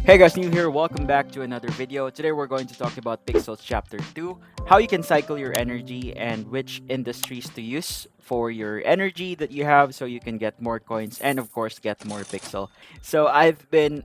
Hey guys, new here. Welcome back to another video. Today we're going to talk about Pixels Chapter 2, how you can cycle your energy and which industries to use for your energy that you have so you can get more coins and of course get more pixel. So I've been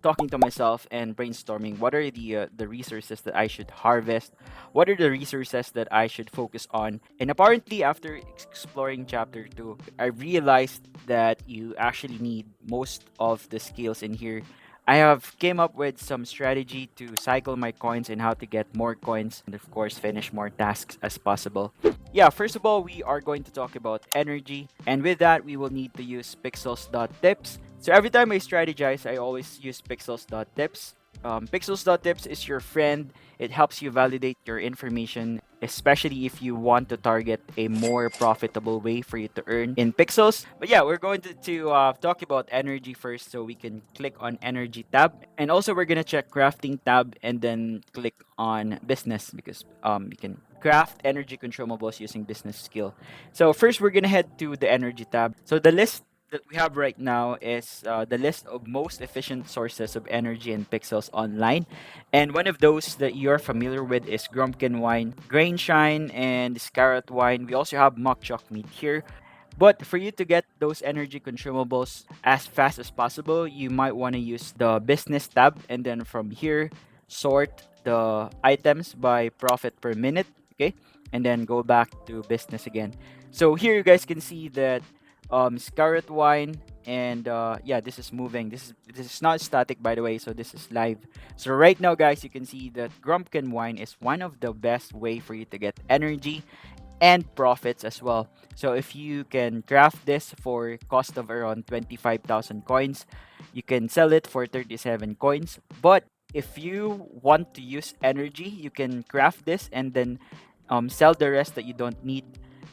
talking to myself and brainstorming what are the resources that I should harvest, what are the resources that I should focus on. And apparently after exploring chapter 2, I realized that you actually need most of the skills in here. I have came up with some strategy to cycle my coins and how to get more coins and of course finish more tasks as possible. Yeah, first of all, we are going to talk about energy, and with that we will need to use pixels.tips. So every time I strategize, I always use pixels.tips. Pixels.tips is your friend. It helps you validate your information, especially if you want to target a more profitable way for you to earn in pixels. But yeah, we're going to talk about energy first, so we can click on energy tab. And also, we're going to check crafting tab and then click on business because you can craft energy consumables using business skill. So first, we're going to head to the energy tab. So the list that we have right now is the list of most efficient sources of energy and pixels online. And one of those that you're familiar with is Grumpkin Wine, Grain Shine, and Scarlet Wine. We also have Mock Chalk Meat here. But for you to get those energy consumables as fast as possible, you might want to use the business tab and then from here, sort the items by profit per minute. Okay. And then go back to business again. So here you guys can see that Scarlet Wine and yeah, this is moving. This is not static, by the way, so this is live. So right now guys, you can see that Grumpkin Wine is one of the best way for you to get energy and profits as well. So if you can craft this for cost of around 25,000 coins, you can sell it for 37 coins. But if you want to use energy, you can craft this and then sell the rest that you don't need,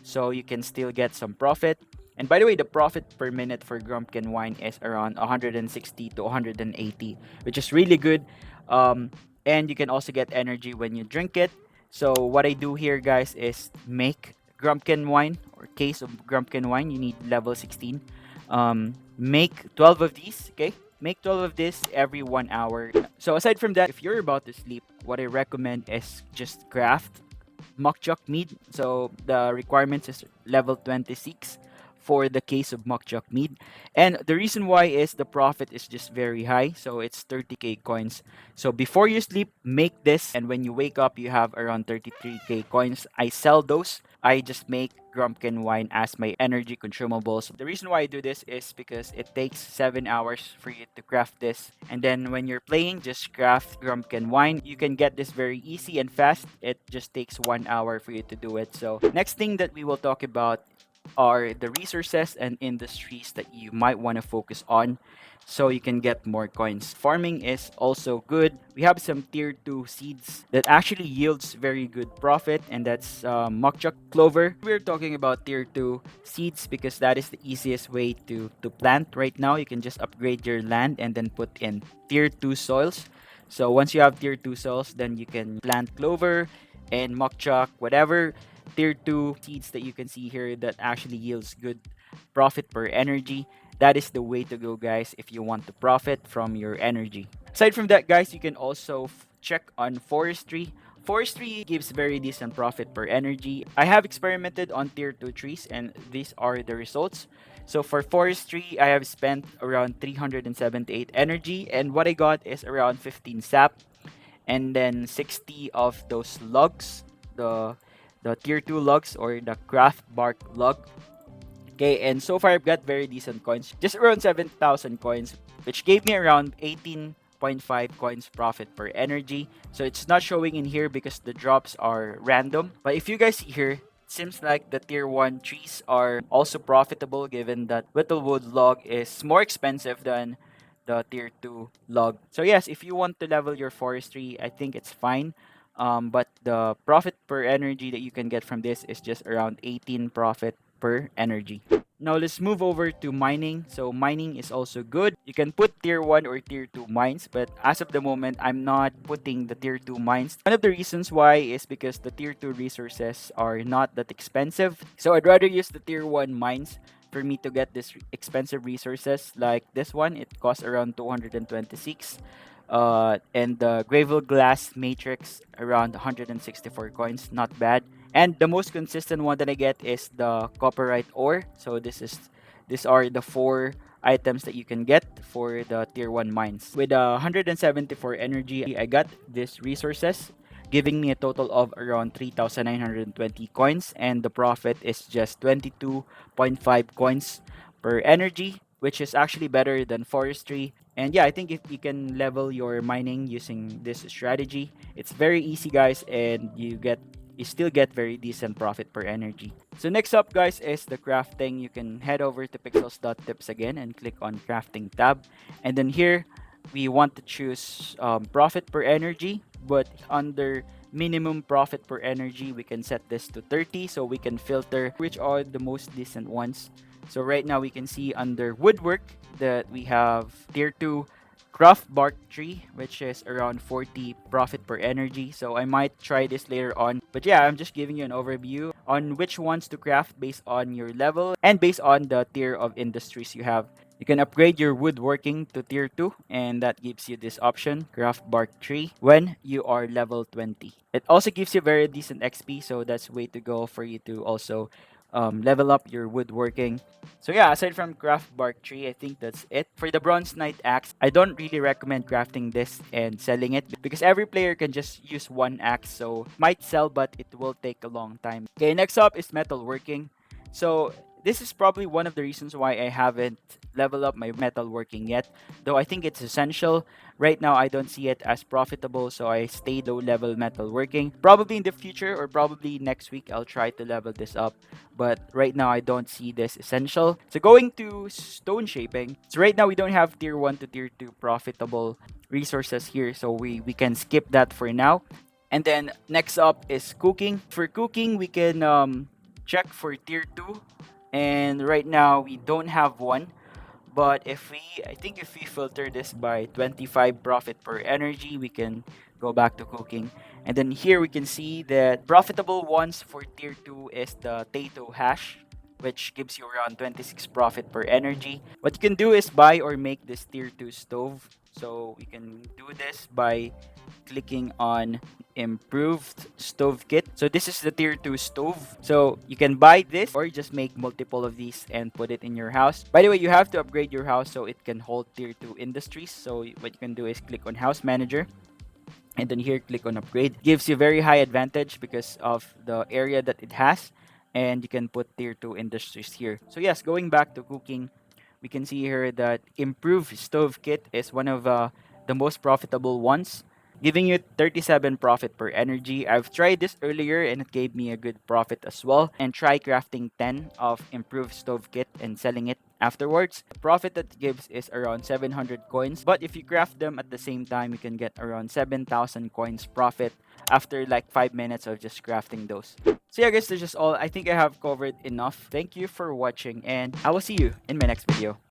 so you can still get some profit. And by the way, the profit per minute for Grumpkin Wine is around 160 to 180, which is really good. Um, and you can also get energy when you drink it. So what I do here, guys, is make Grumpkin wine or case of Grumpkin wine. You need level 16. Make 12 of these. Okay, make 12 of this every 1 hour. So aside from that, if you're about to sleep, what I recommend is just craft Mokchok mead. So the requirements is level 26 for the case of Mokchok mead. And the reason why is the profit is just very high. So it's 30k coins. So before you sleep, make this. And when you wake up, you have around 33k coins. I sell those. I just make Grumpkin wine as my energy consumables. The reason why I do this is because it takes 7 hours for you to craft this. And then when you're playing, just craft Grumpkin wine. You can get this very easy and fast. It just takes 1 hour for you to do it. So next thing that we will talk about are the resources and industries that you might want to focus on so you can get more coins. Farming is also good. We have some tier 2 seeds that actually yields very good profit, and that's Mokchuk Clover. We're talking about tier 2 seeds because that is the easiest way to plant right now. You can just upgrade your land and then put in tier 2 soils. So once you have tier 2 soils, then you can plant clover and Mokchuk, whatever tier 2 seeds that you can see here that actually yields good profit per energy. That is the way to go, guys, if you want to profit from your energy. Aside from that, guys, you can also check on forestry. Forestry gives very decent profit per energy. I have experimented on tier 2 trees and these are the results. So for forestry, I have spent around 378 energy and what I got is around 15 sap and then 60 of those logs, the the tier 2 logs or the craft bark log. Okay, and so far I've got very decent coins, just around 7,000 coins, which gave me around 18.5 coins profit per energy. So it's not showing in here because the drops are random. But if you guys see here, it seems like the tier 1 trees are also profitable given that Whittlewood log is more expensive than the tier 2 log. So yes, if you want to level your forestry, I think it's fine. But the profit per energy that you can get from this is just around 18 profit per energy. Now let's move over to mining. So mining is also good. You can put tier 1 or tier 2 mines, but as of the moment, I'm not putting the tier 2 mines. One of the reasons why is because the tier 2 resources are not that expensive. So I'd rather use the tier 1 mines for me to get this expensive resources like this one. It costs around 226. And the Gravel Glass Matrix around 164 coins, not bad. And the most consistent one that I get is the Copperite Ore. So these are the four items that you can get for the tier 1 mines. With 174 energy, I got these resources, giving me a total of around 3,920 coins, and the profit is just 22.5 coins per energy, which is actually better than forestry. And yeah, I think if you can level your mining using this strategy, it's very easy, guys, and you still get very decent profit per energy. So next up, guys, is the crafting. You can head over to pixels.tips again and click on crafting tab. And then here, we want to choose profit per energy, but under minimum profit per energy, we can set this to 30 so we can filter which are the most decent ones. So right now we can see under woodwork that we have tier 2 craft bark tree, which is around 40 profit per energy. So I might try this later on. But yeah, I'm just giving you an overview on which ones to craft based on your level and based on the tier of industries you have. You can upgrade your woodworking to tier 2, and that gives you this option, craft bark tree, when you are level 20. It also gives you very decent XP, so that's way to go for you to also level up your woodworking. So yeah, aside from craft bark tree, I think that's it. For the bronze knight axe, I don't really recommend crafting this and selling it because every player can just use one axe, so might sell but it will take a long time. Okay, next up is metalworking. So this is probably one of the reasons why I haven't leveled up my metalworking yet, though I think it's essential. Right now, I don't see it as profitable, so I stay low level metalworking. Probably in the future or probably next week, I'll try to level this up. But right now, I don't see this essential. So going to stone shaping. So right now, we don't have tier 1 to tier 2 profitable resources here, so we can skip that for now. And then next up is cooking. For cooking, we can check for tier 2. And right now, we don't have one. But I think if we filter this by 25 profit per energy, we can go back to cooking. And then here we can see that profitable ones for tier 2 is the Tato hash, which gives you around 26 profit per energy. What you can do is buy or make this tier 2 stove. So we can do this by clicking on improved stove kit. So this is the tier 2 stove. So you can buy this or just make multiple of these and put it in your house. By the way, you have to upgrade your house so it can hold tier 2 industries. So what you can do is click on house manager and then here click on upgrade. Gives you very high advantage because of the area that it has, and you can put tier 2 industries here. So yes, going back to cooking, we can see here that improved stove kit is one of the most profitable ones, giving you 37 profit per energy. I've tried this earlier and it gave me a good profit as well. And try crafting 10 of improved stove kit and selling it afterwards. The profit that it gives is around 700 coins, but if you craft them at the same time, you can get around 7,000 coins profit after like 5 minutes of just crafting those. So yeah, guys, that's just all. I think I have covered enough. Thank you for watching, and I will see you in my next video.